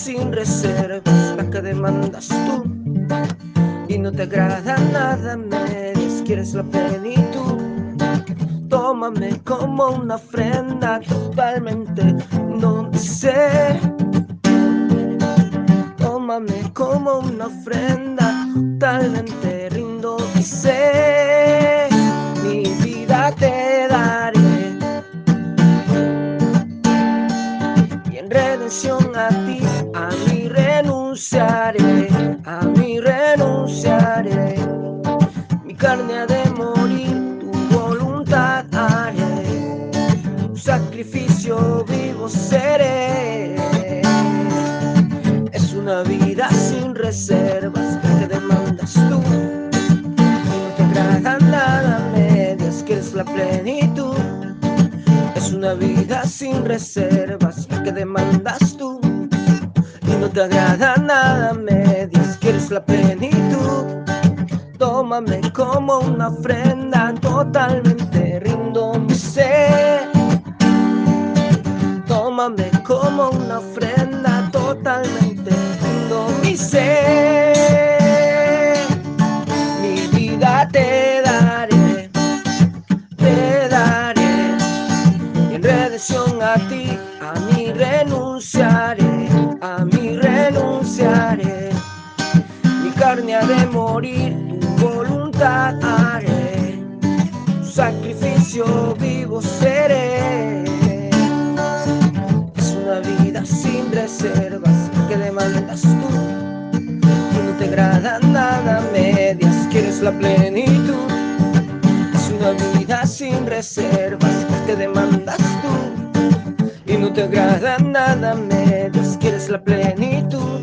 sin reservas, la que demandas tú. Y no te agrada nada a medias, quieres la plenitud. Tómame como una ofrenda, totalmente no sé. Tómame como una ofrenda, totalmente rindo mi ser. Mi vida te daré, y en redención a ti, a mí renunciaré, a mí renunciaré. Mi carne ha de morir, tu voluntad haré, un sacrificio vivo seré. Es una vida sin reservas, la que demandas tú. Y no te agrada nada a medias, quieres la plenitud. Es una vida sin reservas, la que demandas tú. Y no te agrada nada a medias, quieres la plenitud. Tómame como una ofrenda, totalmente rindo mi ser. Tómame como una ofrenda, totalmente rindo mi ser. Mi vida te daré, y en redención a ti, a mí renunciaré, a mí renunciaré. Mi carne ha de morir, tu voluntad haré, un sacrificio vivo seré. Es una vida sin reservas, que demandas tú. Y no te agrada nada a medias, quieres la plenitud. Es una vida sin reservas, que demandas tú. Y no te agrada nada a medias, quieres la plenitud.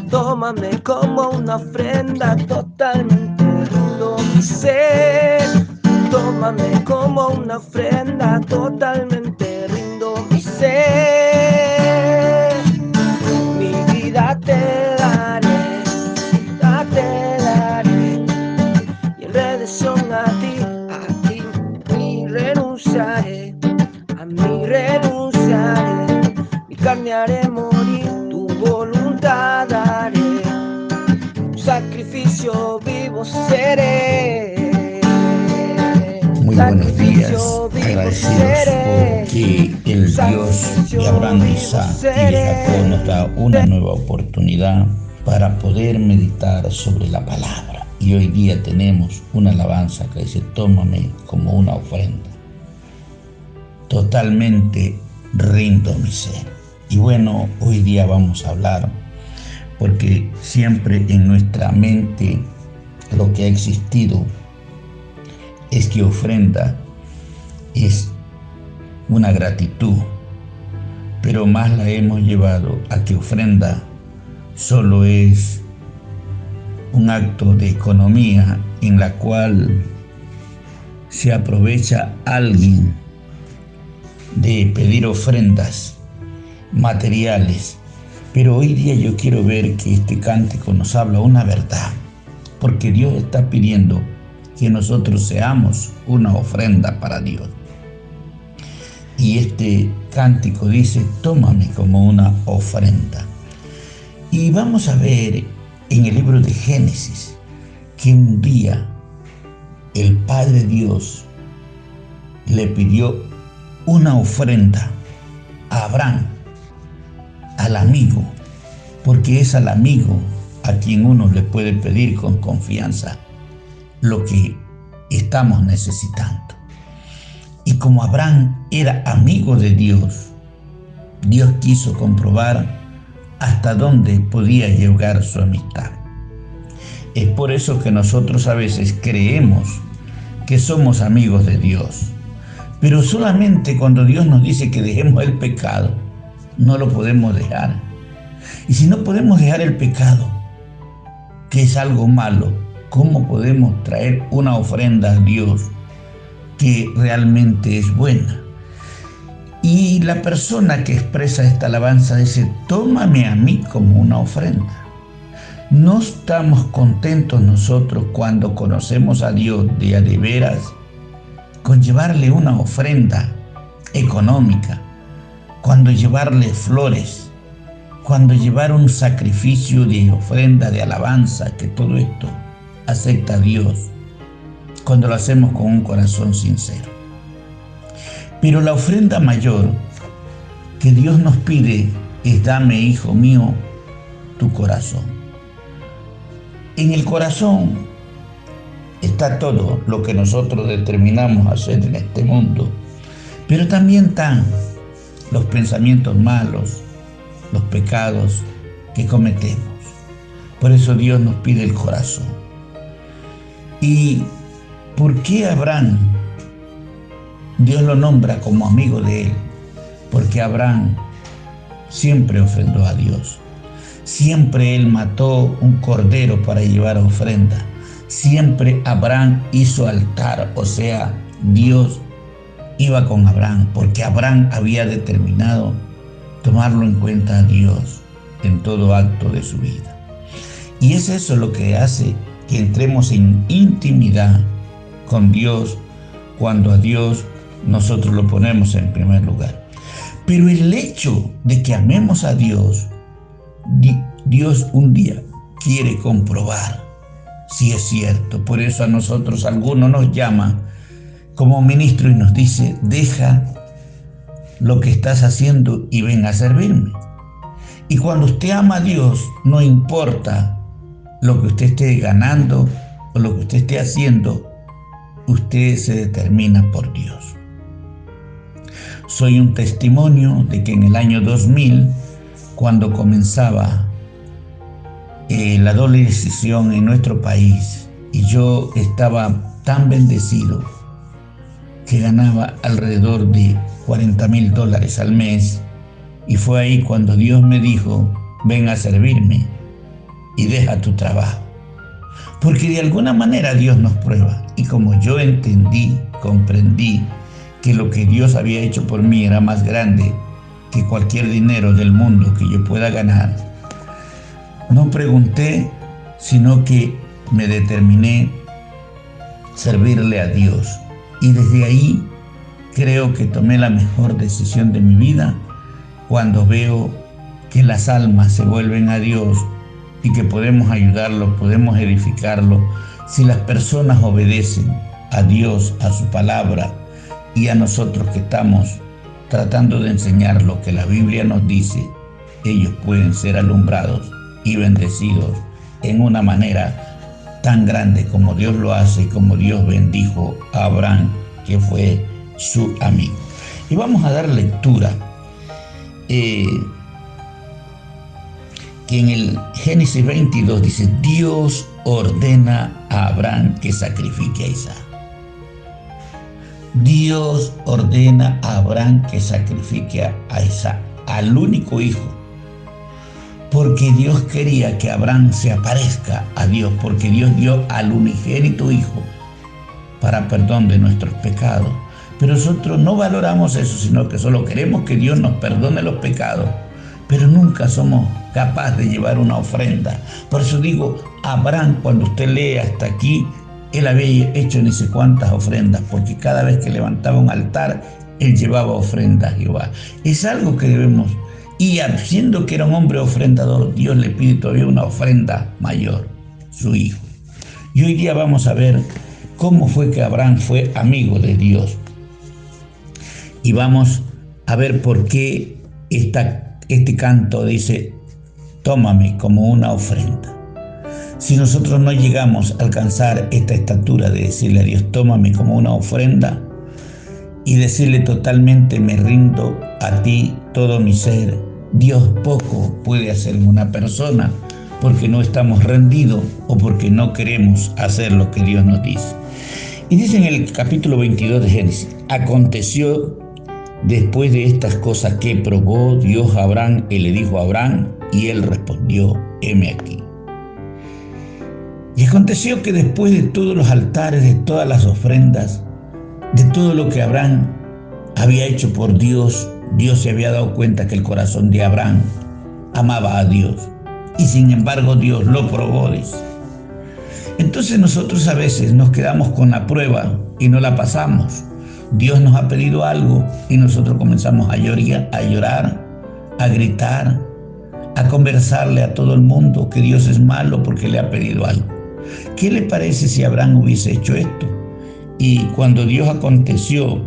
Tómame como una ofrenda, totalmente rindo mi ser. Tómame como una ofrenda, totalmente rindo mi ser. Mi vida te daré, y en redención a ti renunciaré, a mí renunciaré. Mi carne haré morir, tu voluntad haré, un sacrificio vivo seré. Muy buenos días, agradecidos porque el Dios de Abraham, Isaac y de Jacob nos da una nueva oportunidad para poder meditar sobre la palabra. Y hoy día tenemos una alabanza que dice: tómame como una ofrenda, totalmente rindo mi ser. Y bueno, hoy día vamos a hablar, porque siempre en nuestra mente lo que ha existido es que ofrenda es una gratitud, pero más la hemos llevado a que ofrenda solo es un acto de economía en la cual se aprovecha alguien de pedir ofrendas materiales. Pero hoy día yo quiero ver que este cántico nos habla una verdad, porque Dios está pidiendo que nosotros seamos una ofrenda para Dios. Y este cántico dice: tómame como una ofrenda. Y vamos a ver en el libro de Génesis que un día el Padre Dios le pidió una ofrenda a Abraham, al amigo, porque es al amigo a quien uno le puede pedir con confianza lo que estamos necesitando. Y como Abraham era amigo de Dios, Dios quiso comprobar hasta dónde podía llegar su amistad. Es por eso que nosotros a veces creemos que somos amigos de Dios, pero solamente cuando Dios nos dice que dejemos el pecado, no lo podemos dejar. Y si no podemos dejar el pecado, que es algo malo, ¿cómo podemos traer una ofrenda a Dios que realmente es buena? Y la persona que expresa esta alabanza dice: tómame a mí como una ofrenda. No estamos contentos nosotros cuando conocemos a Dios de a de veras con llevarle una ofrenda económica, cuando llevarle flores, cuando llevar un sacrificio de ofrenda, de alabanza, que todo esto acepta a Dios, cuando lo hacemos con un corazón sincero. Pero la ofrenda mayor que Dios nos pide es: dame, hijo mío, tu corazón. En el corazón está todo lo que nosotros determinamos hacer en este mundo, pero también están los pensamientos malos, los pecados que cometemos. Por eso Dios nos pide el corazón. ¿Y por qué Abraham, Dios lo nombra como amigo de él? Porque Abraham siempre ofrendó a Dios. Siempre él mató un cordero para llevar ofrenda. Siempre Abraham hizo altar, o sea, Dios iba con Abraham, porque Abraham había determinado tomarlo en cuenta a Dios en todo acto de su vida. Y es eso lo que hace que entremos en intimidad con Dios, cuando a Dios nosotros lo ponemos en primer lugar. Pero el hecho de que amemos a Dios, Dios un día quiere comprobar si es cierto. Por eso a nosotros alguno nos llama como ministro y nos dice: deja lo que estás haciendo y ven a servirme. Y cuando usted ama a Dios, no importa lo que usted esté ganando o lo que usted esté haciendo, usted se determina por Dios. Soy un testimonio de que en el año 2000, cuando comenzaba la doble decisión en nuestro país, y yo estaba tan bendecido que ganaba alrededor de $40,000 al mes, y fue ahí cuando Dios me dijo: ven a servirme y deja tu trabajo. Porque de alguna manera Dios nos prueba, y como yo entendí, comprendí que lo que Dios había hecho por mí era más grande que cualquier dinero del mundo que yo pueda ganar, no pregunté, sino que me determiné servirle a Dios. Y desde ahí creo que tomé la mejor decisión de mi vida, cuando veo que las almas se vuelven a Dios y que podemos ayudarlos, podemos edificarlos, si las personas obedecen a Dios, a su palabra, y a nosotros que estamos tratando de enseñar lo que la Biblia nos dice, ellos pueden ser alumbrados y bendecidos en una manera tan grande como Dios lo hace y como Dios bendijo a Abraham, que fue su amigo. Y vamos a dar lectura que en el Génesis 22 dice: Dios ordena a Abraham que sacrifique a Isaac. Dios ordena a Abraham que sacrifique a Isaac, al único hijo, porque Dios quería que Abraham se aparezca a Dios, porque Dios dio al unigénito hijo para perdón de nuestros pecados. Pero nosotros no valoramos eso, sino que solo queremos que Dios nos perdone los pecados, pero nunca somos capaces de llevar una ofrenda. Por eso digo, Abraham, cuando usted lee hasta aquí, él había hecho ni sé cuántas ofrendas, porque cada vez que levantaba un altar, él llevaba ofrenda a Jehová. Es algo que debemos, y siendo que era un hombre ofrendador, Dios le pide todavía una ofrenda mayor, su hijo. Y hoy día vamos a ver cómo fue que Abraham fue amigo de Dios. Y vamos a ver por qué este canto dice: tómame como una ofrenda. Si nosotros no llegamos a alcanzar esta estatura de decirle a Dios: tómame como una ofrenda, y decirle totalmente: me rindo a ti todo mi ser, Dios poco puede hacer en una persona, porque no estamos rendidos o porque no queremos hacer lo que Dios nos dice. Y dice en el capítulo 22 de Génesis: aconteció después de estas cosas que probó Dios a Abraham y le dijo a Abraham, y él respondió: heme aquí. Y aconteció que después de todos los altares, de todas las ofrendas, de todo lo que Abraham había hecho por Dios, Dios se había dado cuenta que el corazón de Abraham amaba a Dios. Y sin embargo Dios lo probó, dice. Entonces nosotros a veces nos quedamos con la prueba y no la pasamos. Dios nos ha pedido algo y nosotros comenzamos a llorar, a gritar, a conversarle a todo el mundo que Dios es malo porque le ha pedido algo. ¿Qué le parece si Abraham hubiese hecho esto? Y cuando Dios aconteció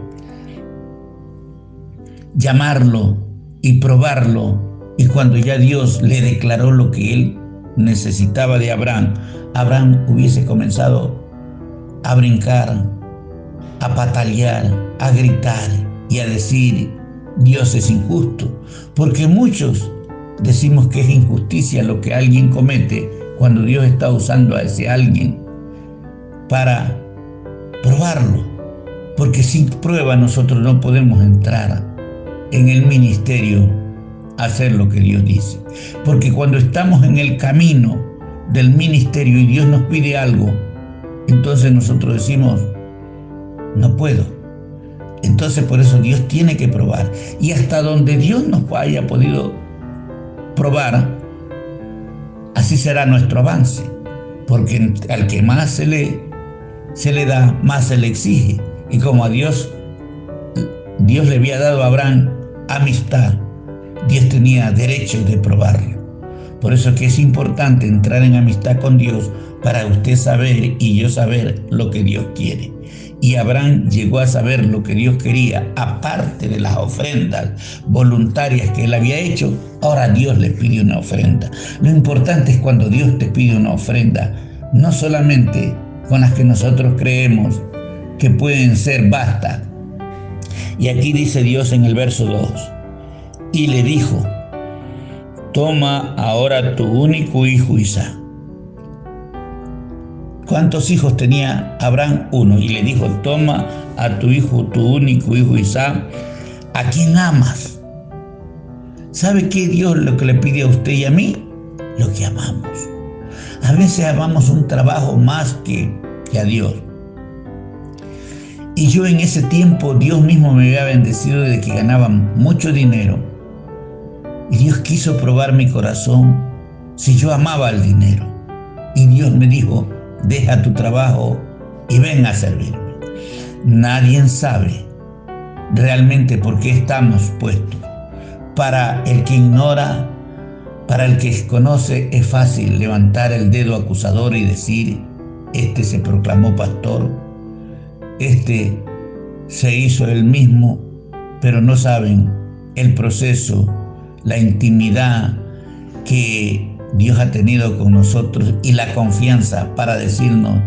llamarlo y probarlo, y cuando ya Dios le declaró lo que él necesitaba de Abraham, Abraham hubiese comenzado a brincar, a patalear, a gritar y a decir: Dios es injusto, porque muchos decimos que es injusticia lo que alguien comete cuando Dios está usando a ese alguien para probarlo, porque sin prueba nosotros no podemos entrar en el ministerio a hacer lo que Dios dice, porque cuando estamos en el camino del ministerio y Dios nos pide algo, entonces nosotros decimos: no puedo. Entonces por eso Dios tiene que probar, y hasta donde Dios nos haya podido probar, así será nuestro avance, porque al que más se le da, más se le exige. Y como a Dios le había dado a Abraham amistad, Dios tenía derecho de probarlo. Por eso es que es importante entrar en amistad con Dios, para usted saber y yo saber lo que Dios quiere. Y Abraham llegó a saber lo que Dios quería, aparte de las ofrendas voluntarias que él había hecho. Ahora Dios le pide una ofrenda. Lo importante es cuando Dios te pide una ofrenda, no solamente con las que nosotros creemos que pueden ser basta. Y aquí dice Dios en el verso 2: y le dijo: toma ahora tu único hijo Isaac. ¿Cuántos hijos tenía Abraham? Uno. Y le dijo: toma a tu hijo, tu único hijo Isaac, a quien amas. ¿Sabe qué Dios lo que le pide a usted y a mí? Lo que amamos. A veces amamos un trabajo más que a Dios. Y yo en ese tiempo Dios mismo me había bendecido de que ganaba mucho dinero. Y Dios quiso probar mi corazón si yo amaba el dinero. Y Dios me dijo: deja tu trabajo y ven a servirme. Nadie sabe realmente por qué estamos puestos. Para el que ignora, para el que desconoce, es fácil levantar el dedo acusador y decir: este se proclamó pastor, este se hizo él mismo, pero no saben el proceso, la intimidad que Dios ha tenido con nosotros y la confianza para decirnos: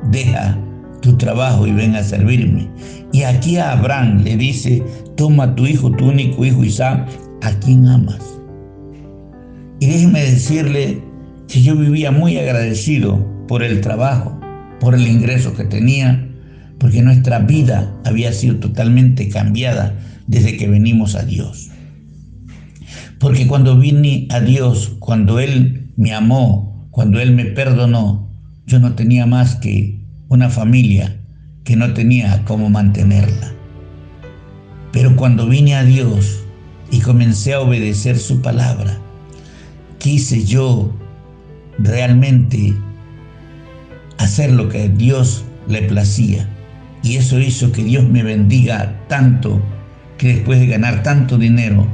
deja tu trabajo y ven a servirme. Y aquí a Abraham le dice: toma tu hijo, tu único hijo Isaac, a quien amas. Y déjeme decirle que yo vivía muy agradecido por el trabajo, por el ingreso que tenía, porque nuestra vida había sido totalmente cambiada desde que venimos a Dios. Porque cuando vine a Dios, cuando Él me amó, cuando Él me perdonó, yo no tenía más que una familia que no tenía cómo mantenerla. Pero cuando vine a Dios y comencé a obedecer su palabra, quise yo realmente hacer lo que a Dios le placía. Y eso hizo que Dios me bendiga tanto, que después de ganar tanto dinero,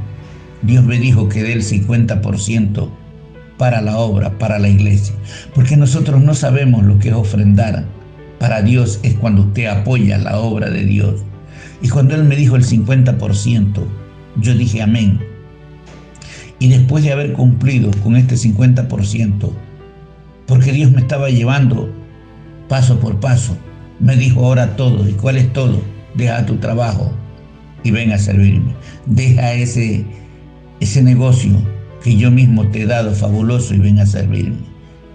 Dios me dijo que dé el 50% para la obra, para la iglesia. Porque nosotros no sabemos lo que es ofrendar. Para Dios es cuando usted apoya la obra de Dios. Y cuando Él me dijo el 50%, yo dije amén. Y después de haber cumplido con este 50%, porque Dios me estaba llevando paso por paso, me dijo: ahora todo. ¿Y cuál es todo? Deja tu trabajo y ven a servirme. Deja ese negocio que yo mismo te he dado fabuloso y ven a servirme.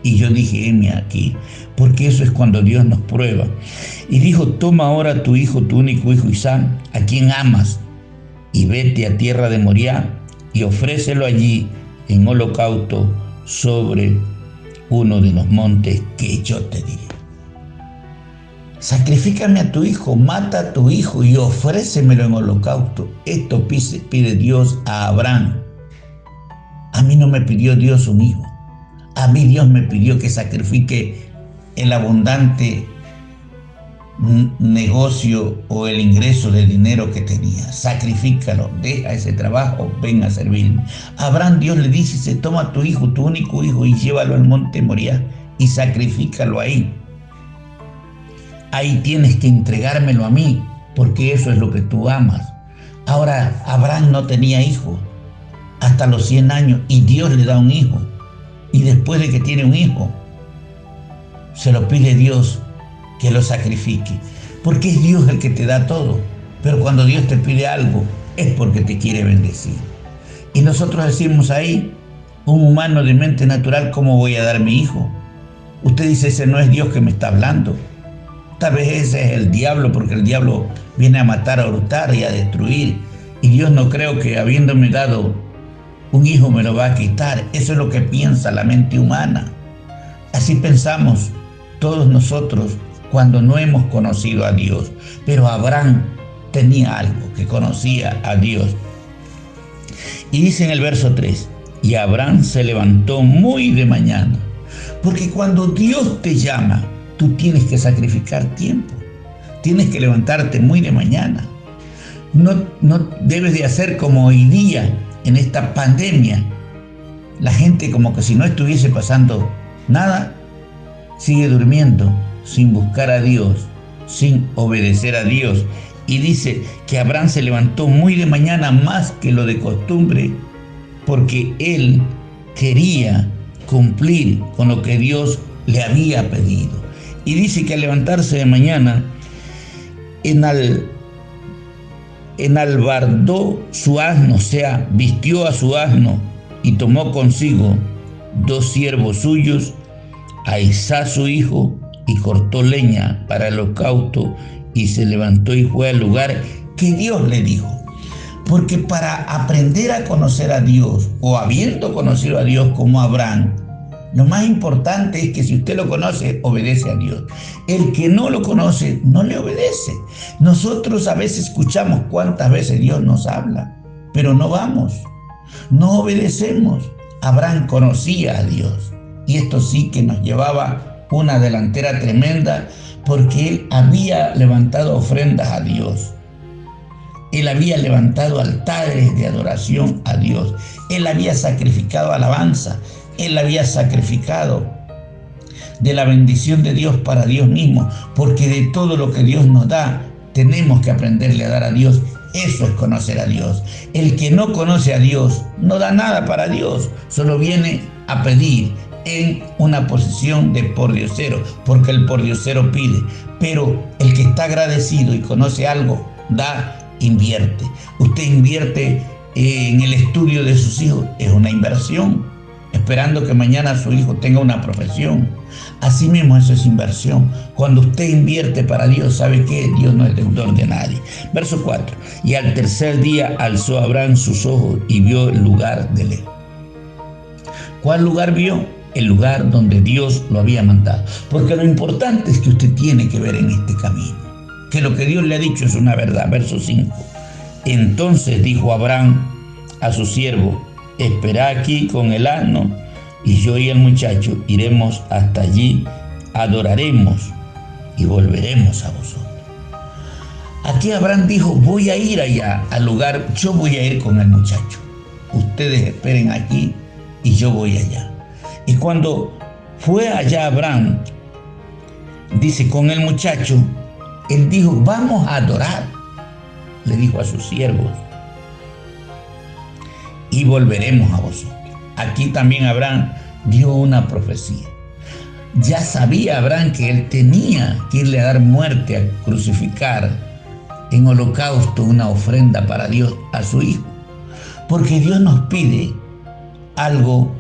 Y yo dije: heme aquí, porque eso es cuando Dios nos prueba. Y dijo: toma ahora tu hijo, tu único hijo Isaac, a quien amas, y vete a tierra de Moriah y ofrécelo allí en holocausto sobre uno de los montes que yo te diré. Sacrifícame a tu hijo, mata a tu hijo y ofrécemelo en holocausto. Esto pide Dios a Abraham. A mí no me pidió Dios un hijo. A mí Dios me pidió que sacrifique el abundante negocio o el ingreso de dinero que tenía. Sacrifícalo, deja ese trabajo, ven a servirme. A Abraham Dios le dice, toma a tu hijo, tu único hijo, y llévalo al monte Moriah y sacrifícalo ahí. Ahí tienes que entregármelo a mí, porque eso es lo que tú amas. Ahora, Abraham no tenía hijos hasta los 100 años y Dios le da un hijo. Y después de que tiene un hijo, se lo pide Dios que lo sacrifique, porque es Dios el que te da todo. Pero cuando Dios te pide algo, es porque te quiere bendecir. Y nosotros decimos ahí, un humano de mente natural, ¿cómo voy a dar mi hijo? Usted dice, ese no es Dios que me está hablando. Tal vez ese es el diablo, porque el diablo viene a matar, a hurtar y a destruir. Y Dios no creo que habiéndome dado un hijo me lo va a quitar. Eso es lo que piensa la mente humana. Así pensamos todos nosotros cuando no hemos conocido a Dios. Pero Abraham tenía algo, que conocía a Dios. Y dice en el verso 3, y Abraham se levantó muy de mañana. Porque cuando Dios te llama, tú tienes que sacrificar tiempo. Tienes que levantarte muy de mañana. No debes de hacer como hoy día en esta pandemia. La gente como que si no estuviese pasando nada, sigue durmiendo sin buscar a Dios, sin obedecer a Dios. Y dice que Abraham se levantó muy de mañana, más que lo de costumbre, porque él quería cumplir con lo que Dios le había pedido. Y dice que al levantarse de mañana, enalbardó su asno, o sea, vistió a su asno y tomó consigo 2 siervos suyos, a Isaac su hijo, y cortó leña para el holocausto y se levantó y fue al lugar que Dios le dijo. Porque para aprender a conocer a Dios, o habiendo conocido a Dios como Abraham, lo más importante es que si usted lo conoce, obedece a Dios. El que no lo conoce, no le obedece. Nosotros a veces escuchamos cuántas veces Dios nos habla, pero no vamos, no obedecemos. Abraham conocía a Dios y esto sí que nos llevaba una delantera tremenda, porque él había levantado ofrendas a Dios. Él había levantado altares de adoración a Dios. Él había sacrificado alabanza. Él había sacrificado de la bendición de Dios para Dios mismo, porque de todo lo que Dios nos da, tenemos que aprenderle a dar a Dios. Eso es conocer a Dios. El que no conoce a Dios no da nada para Dios, solo viene a pedir en una posición de pordiosero, porque el pordiosero pide. Pero el que está agradecido y conoce algo, da, invierte. Usted invierte en el estudio de sus hijos, es una inversión, esperando que mañana su hijo tenga una profesión. Así mismo eso es inversión. Cuando usted invierte para Dios, ¿sabe qué? Dios no es deudor de nadie. Verso 4. Y al tercer día alzó Abraham sus ojos y vio el lugar de lejos. ¿Cuál lugar vio? El lugar donde Dios lo había mandado. Porque lo importante es que usted tiene que ver en este camino, que lo que Dios le ha dicho es una verdad. Verso 5. Entonces dijo Abraham a su siervo, espera aquí con el asno, y yo y el muchacho iremos hasta allí, adoraremos y volveremos a vosotros. Aquí Abraham dijo, voy a ir allá al lugar, yo voy a ir con el muchacho. Ustedes esperen aquí y yo voy allá. Y cuando fue allá Abraham, dice, con el muchacho, él dijo, vamos a adorar. Le dijo a sus siervos, y volveremos a vosotros. Aquí también Abraham dio una profecía. Ya sabía Abraham que él tenía que irle a dar muerte, a crucificar en holocausto, una ofrenda para Dios a su hijo. Porque Dios nos pide algo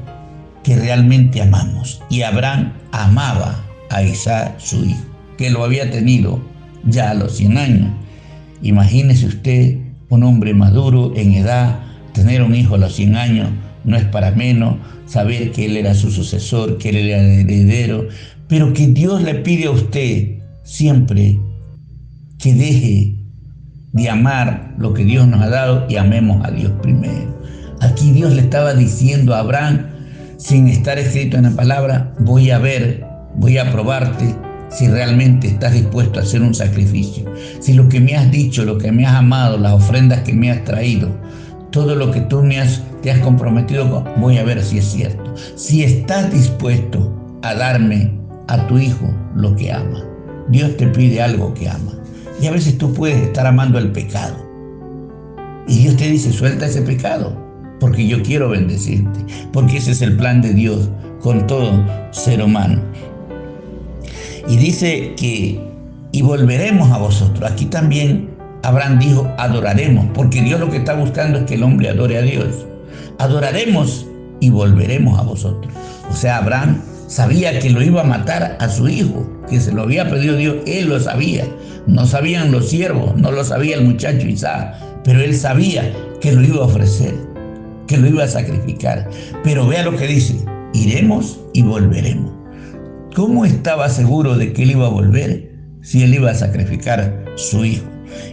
que realmente amamos. Y Abraham amaba a Isaac, su hijo, que lo había tenido ya a los 100 años. Imagínese usted, un hombre maduro en edad, tener un hijo a los 100 años, no es para menos, saber que él era su sucesor, que él era el heredero, pero que Dios le pide a usted siempre que deje de amar lo que Dios nos ha dado y amemos a Dios primero. Aquí Dios le estaba diciendo a Abraham, sin estar escrito en la palabra, voy a ver, voy a probarte si realmente estás dispuesto a hacer un sacrificio. Si lo que me has dicho, lo que me has amado, las ofrendas que me has traído, todo lo que tú te has comprometido con, voy a ver si es cierto. Si estás dispuesto a darme a tu hijo lo que ama. Dios te pide algo que ama. Y a veces tú puedes estar amando el pecado. Y Dios te dice, suelta ese pecado, porque yo quiero bendecirte. Porque ese es el plan de Dios con todo ser humano. Y dice que, y volveremos a vosotros. Aquí también Abraham dijo, adoraremos, porque Dios lo que está buscando es que el hombre adore a Dios. Adoraremos y volveremos a vosotros. O sea, Abraham sabía que lo iba a matar a su hijo, que se lo había pedido Dios, él lo sabía. No sabían los siervos, no lo sabía el muchacho Isaac, pero él sabía que lo iba a ofrecer, que lo iba a sacrificar. Pero vea lo que dice, iremos y volveremos. ¿Cómo estaba seguro de que él iba a volver si él iba a sacrificar su hijo?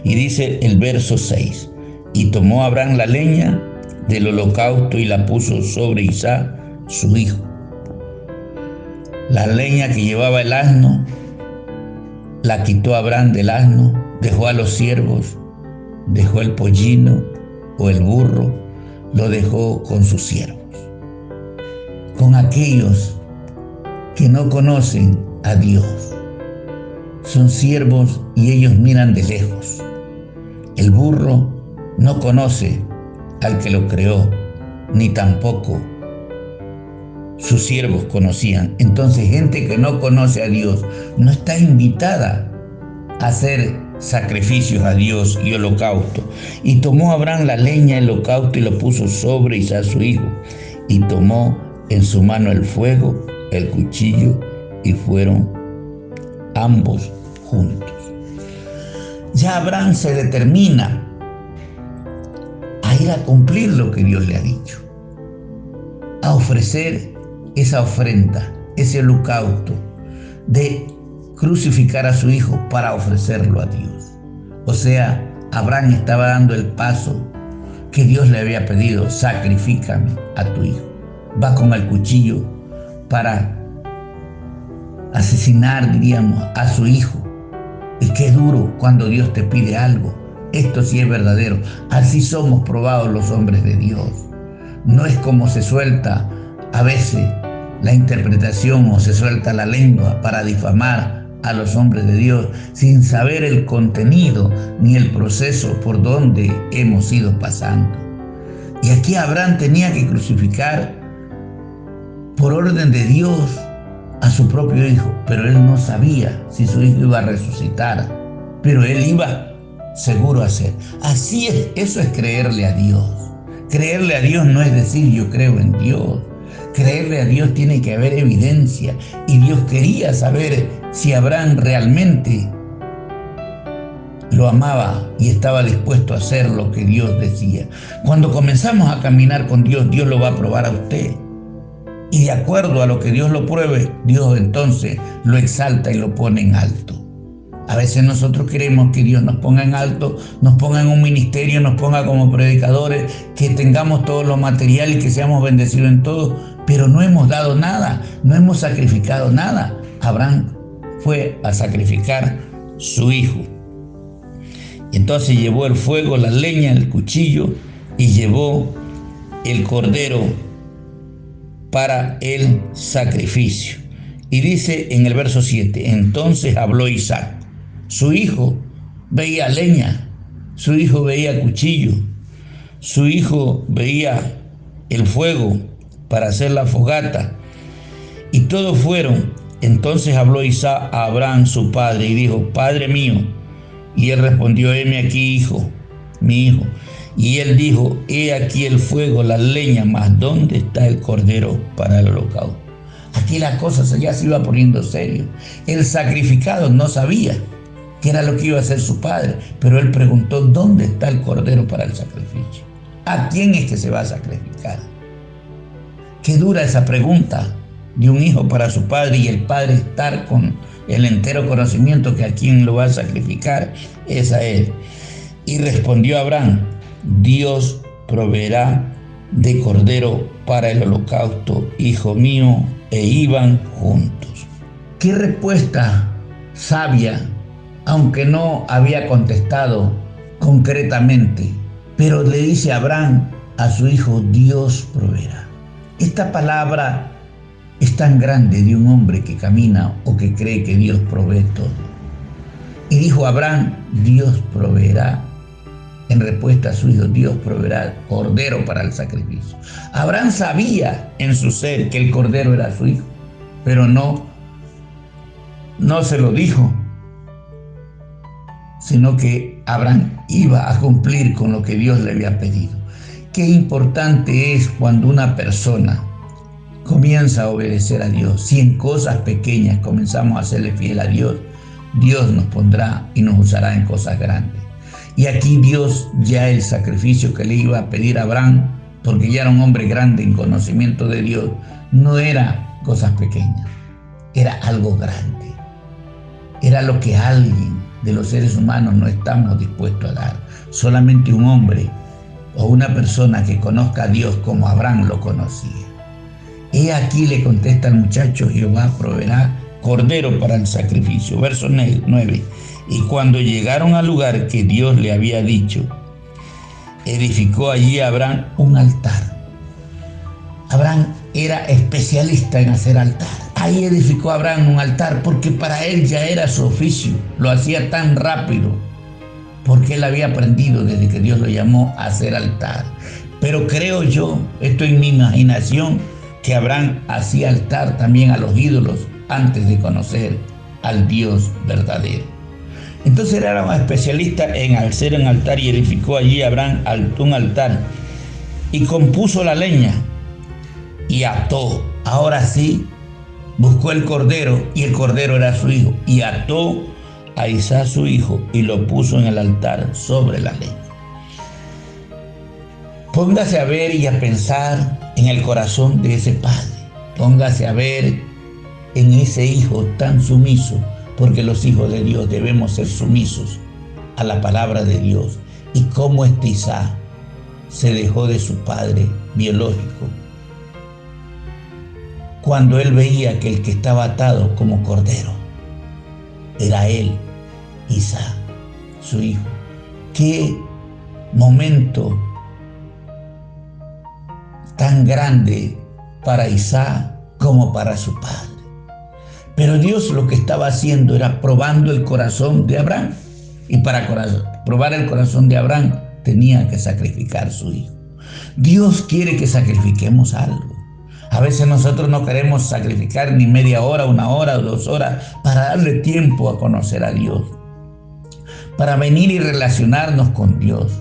Y dice el verso 6, y tomó Abraham la leña del holocausto y la puso sobre Isaac, su hijo. La leña que llevaba el asno, la quitó Abraham del asno, dejó a los siervos, dejó el pollino o el burro, lo dejó con sus siervos, con aquellos que no conocen a Dios. Son siervos y ellos miran de lejos. El burro no conoce al que lo creó, ni tampoco sus siervos conocían. Entonces, gente que no conoce a Dios no está invitada a hacer sacrificios a Dios y holocausto. Y tomó Abraham la leña del holocausto y lo puso sobre Isaac su hijo. Y tomó en su mano el fuego, el cuchillo, y fueron ambos juntos. Ya Abraham se determina a ir a cumplir lo que Dios le ha dicho, a ofrecer esa ofrenda, ese holocausto, de crucificar a su hijo para ofrecerlo a Dios. O sea, Abraham estaba dando el paso que Dios le había pedido, sacrifícame a tu hijo. Va con el cuchillo para asesinar, diríamos, a su hijo. Y qué duro cuando Dios te pide algo. Esto sí es verdadero. Así somos probados los hombres de Dios. No es como se suelta a veces la interpretación o se suelta la lengua para difamar a los hombres de Dios sin saber el contenido ni el proceso por donde hemos ido pasando. Y aquí Abraham tenía que crucificar por orden de Dios a su propio hijo, pero él no sabía si su hijo iba a resucitar, pero él iba seguro a hacer. Así es, eso es creerle a Dios. Creerle a Dios no es decir yo creo en Dios. Creerle a Dios tiene que haber evidencia, y Dios quería saber si Abraham realmente lo amaba y estaba dispuesto a hacer lo que Dios decía. Cuando comenzamos a caminar con Dios, Dios lo va a probar a usted. Y de acuerdo a lo que Dios lo pruebe, Dios entonces lo exalta y lo pone en alto. A veces nosotros queremos que Dios nos ponga en alto, nos ponga en un ministerio, nos ponga como predicadores, que tengamos todo lo material y que seamos bendecidos en todo, pero no hemos dado nada, no hemos sacrificado nada. Abraham fue a sacrificar su hijo. Entonces llevó el fuego, la leña, el cuchillo, y llevó el cordero para el sacrificio. Y dice en el verso 7, entonces habló Isaac. Su hijo veía leña, su hijo veía cuchillo, su hijo veía el fuego para hacer la fogata, y todos fueron. Entonces habló Isaac a Abraham su padre y dijo, Padre mío. Y él respondió, heme aquí, hijo, mi hijo. Y él dijo, he aquí el fuego, la leña, mas ¿dónde está el cordero para el holocausto? Aquí la cosa ya se iba poniendo serio. El sacrificado no sabía qué era lo que iba a hacer su padre, pero él preguntó, ¿dónde está el cordero para el sacrificio? ¿A quién es que se va a sacrificar? Qué dura esa pregunta de un hijo para su padre, y el padre estar con el entero conocimiento que a quién lo va a sacrificar es a él. Y respondió Abraham, Dios proveerá de cordero para el holocausto, hijo mío, e iban juntos. ¿Qué respuesta sabia, aunque no había contestado concretamente, pero le dice a Abraham, a su hijo, Dios proveerá. Esta palabra es tan grande de un hombre que camina o que cree que Dios provee todo. Y dijo Abraham, Dios proveerá. En respuesta a su hijo, Dios proveerá cordero para el sacrificio. Abraham sabía en su ser que el cordero era su hijo, pero no se lo dijo, sino que Abraham iba a cumplir con lo que Dios le había pedido. Qué importante es cuando una persona comienza a obedecer a Dios. Si en cosas pequeñas comenzamos a serle fiel a Dios, Dios nos pondrá y nos usará en cosas grandes. Y aquí Dios, ya el sacrificio que le iba a pedir a Abraham, porque ya era un hombre grande en conocimiento de Dios, no era cosas pequeñas, era algo grande. Era lo que alguien de los seres humanos no estamos dispuestos a dar. Solamente un hombre o una persona que conozca a Dios como Abraham lo conocía. He aquí le contesta al muchacho, Jehová proveerá cordero para el sacrificio. Verso 9. Y cuando llegaron al lugar que Dios le había dicho, edificó allí Abraham un altar. Abraham era especialista en hacer altar. Ahí edificó Abraham un altar porque para él ya era su oficio. Lo hacía tan rápido porque él había aprendido desde que Dios lo llamó a hacer altar. Pero creo yo, esto en mi imaginación, que Abraham hacía altar también a los ídolos antes de conocer al Dios verdadero. Entonces era un especialista en hacer un altar y edificó allí Abraham un altar y compuso la leña y ató. Ahora sí, buscó el cordero y el cordero era su hijo y ató a Isaac su hijo y lo puso en el altar sobre la leña. Póngase a ver y a pensar en el corazón de ese padre. Póngase a ver en ese hijo tan sumiso, porque los hijos de Dios debemos ser sumisos a la palabra de Dios. Y cómo este Isaac se dejó de su padre biológico cuando él veía que el que estaba atado como cordero era él, Isaac, su hijo. Qué momento tan grande para Isaac como para su padre. Pero Dios lo que estaba haciendo era probando el corazón de Abraham. Y para probar el corazón de Abraham tenía que sacrificar a su hijo. Dios quiere que sacrifiquemos algo. A veces nosotros no queremos sacrificar ni media hora, 1 hora o 2 horas para darle tiempo a conocer a Dios, para venir y relacionarnos con Dios,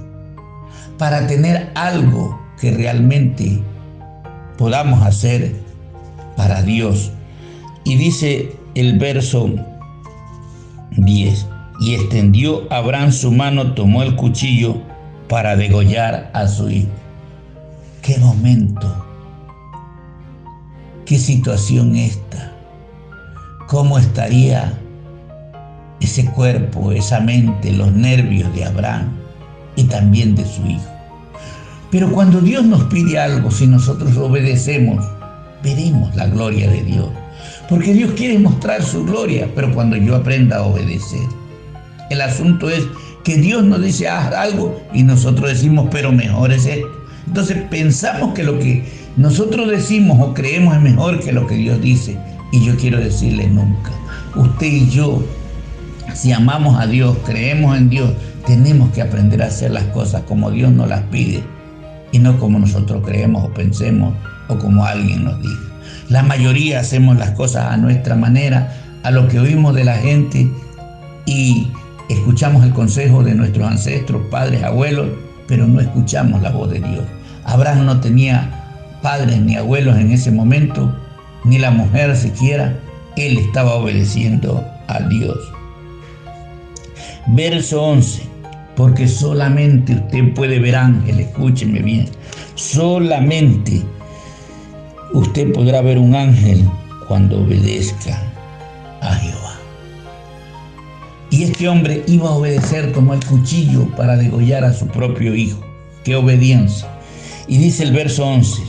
para tener algo que realmente podamos hacer para Dios. Y dice el verso 10, y extendió Abraham su mano, tomó el cuchillo para degollar a su hijo. ¡Qué momento! ¿Qué situación esta? ¿Cómo estaría ese cuerpo, esa mente, los nervios de Abraham y también de su hijo? Pero cuando Dios nos pide algo, si nosotros obedecemos, veremos la gloria de Dios. Porque Dios quiere mostrar su gloria, pero cuando yo aprenda a obedecer. El asunto es que Dios nos dice, haz algo, y nosotros decimos, pero mejor es esto. Entonces pensamos que lo que nosotros decimos o creemos es mejor que lo que Dios dice. Y yo quiero decirle nunca. Usted y yo, si amamos a Dios, creemos en Dios, tenemos que aprender a hacer las cosas como Dios nos las pide y no como nosotros creemos o pensemos o como alguien nos diga. La mayoría hacemos las cosas a nuestra manera, a lo que oímos de la gente y escuchamos el consejo de nuestros ancestros, padres, abuelos, pero no escuchamos la voz de Dios. Abraham no tenía padres ni abuelos en ese momento, ni la mujer siquiera. Él estaba obedeciendo a Dios. Verso 11. Porque solamente usted puede ver ángeles, escúcheme bien, solamente usted podrá ver un ángel cuando obedezca a Jehová. Y este hombre iba a obedecer, tomó el cuchillo para degollar a su propio hijo. ¡Qué obediencia! Y dice el verso 11,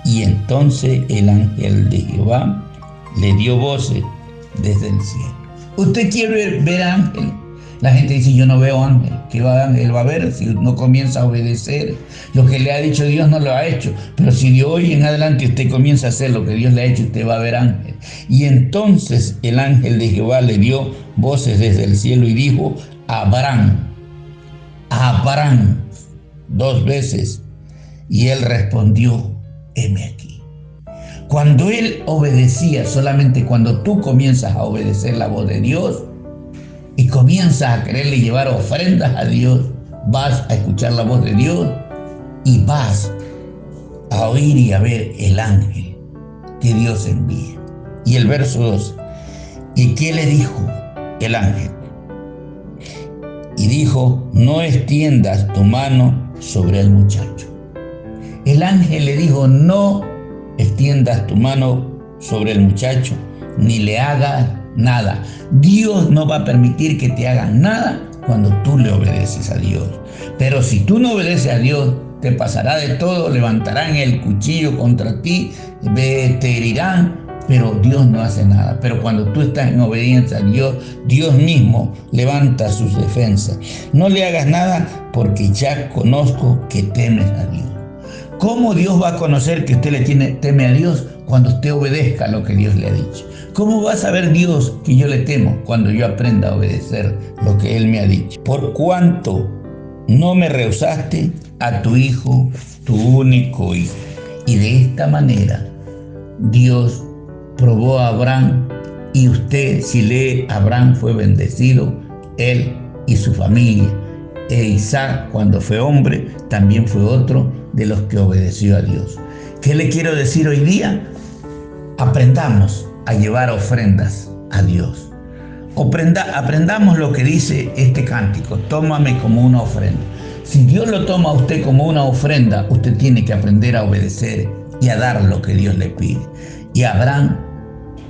y entonces el ángel de Jehová le dio voces desde el cielo. ¿Usted quiere ver ángel? La gente dice, yo no veo ángel. ¿Qué ángel va a ver si no comienza a obedecer? Lo que le ha dicho Dios no lo ha hecho. Pero si de hoy en adelante usted comienza a hacer lo que Dios le ha hecho, usted va a ver ángel. Y entonces el ángel de Jehová le dio voces desde el cielo y dijo, Abraham, Abraham, 2 veces. Y él respondió, heme aquí. Cuando él obedecía, solamente cuando tú comienzas a obedecer la voz de Dios y comienzas a quererle llevar ofrendas a Dios, vas a escuchar la voz de Dios y vas a oír y a ver el ángel que Dios envía. Y el verso 2, ¿y qué le dijo el ángel? Y dijo, no extiendas tu mano sobre el muchacho. El ángel le dijo, no extiendas tu mano sobre el muchacho, ni le hagas nada. Dios no va a permitir que te hagan nada cuando tú le obedeces a Dios. Pero si tú no obedeces a Dios, te pasará de todo, levantarán el cuchillo contra ti, te herirán, pero Dios no hace nada. Pero cuando tú estás en obediencia a Dios, Dios mismo levanta sus defensas. No le hagas nada porque ya conozco que temes a Dios. ¿Cómo Dios va a conocer que usted teme a Dios? Cuando usted obedezca lo que Dios le ha dicho. ¿Cómo va a saber Dios que yo le temo? Cuando yo aprenda a obedecer lo que Él me ha dicho. Por cuanto no me rehusaste a tu hijo, tu único hijo. Y de esta manera Dios probó a Abraham, y usted, si lee, Abraham fue bendecido, él y su familia. E Isaac, cuando fue hombre, también fue otro de los que obedeció a Dios. ¿Qué le quiero decir hoy día? Aprendamos a llevar ofrendas a Dios. Aprendamos lo que dice este cántico, tómame como una ofrenda. Si Dios lo toma a usted como una ofrenda, usted tiene que aprender a obedecer y a dar lo que Dios le pide. Y Abraham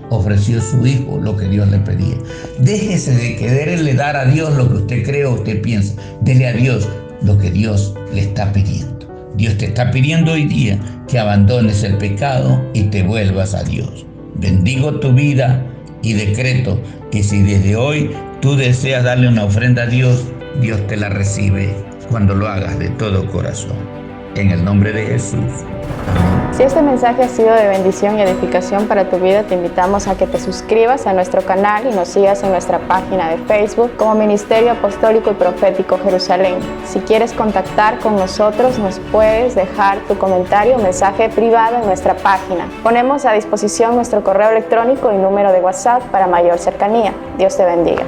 ofreció a su hijo lo que Dios le pedía. Déjese de quererle dar a Dios lo que usted cree o usted piensa. Dele a Dios lo que Dios le está pidiendo. Dios te está pidiendo hoy día que abandones el pecado y te vuelvas a Dios. Bendigo tu vida y decreto que si desde hoy tú deseas darle una ofrenda a Dios, Dios te la recibe cuando lo hagas de todo corazón. En el nombre de Jesús. Amén. Si este mensaje ha sido de bendición y edificación para tu vida, te invitamos a que te suscribas a nuestro canal y nos sigas en nuestra página de Facebook como Ministerio Apostólico y Profético Jerusalén. Si quieres contactar con nosotros, nos puedes dejar tu comentario o mensaje privado en nuestra página. Ponemos a disposición nuestro correo electrónico y número de WhatsApp para mayor cercanía. Dios te bendiga.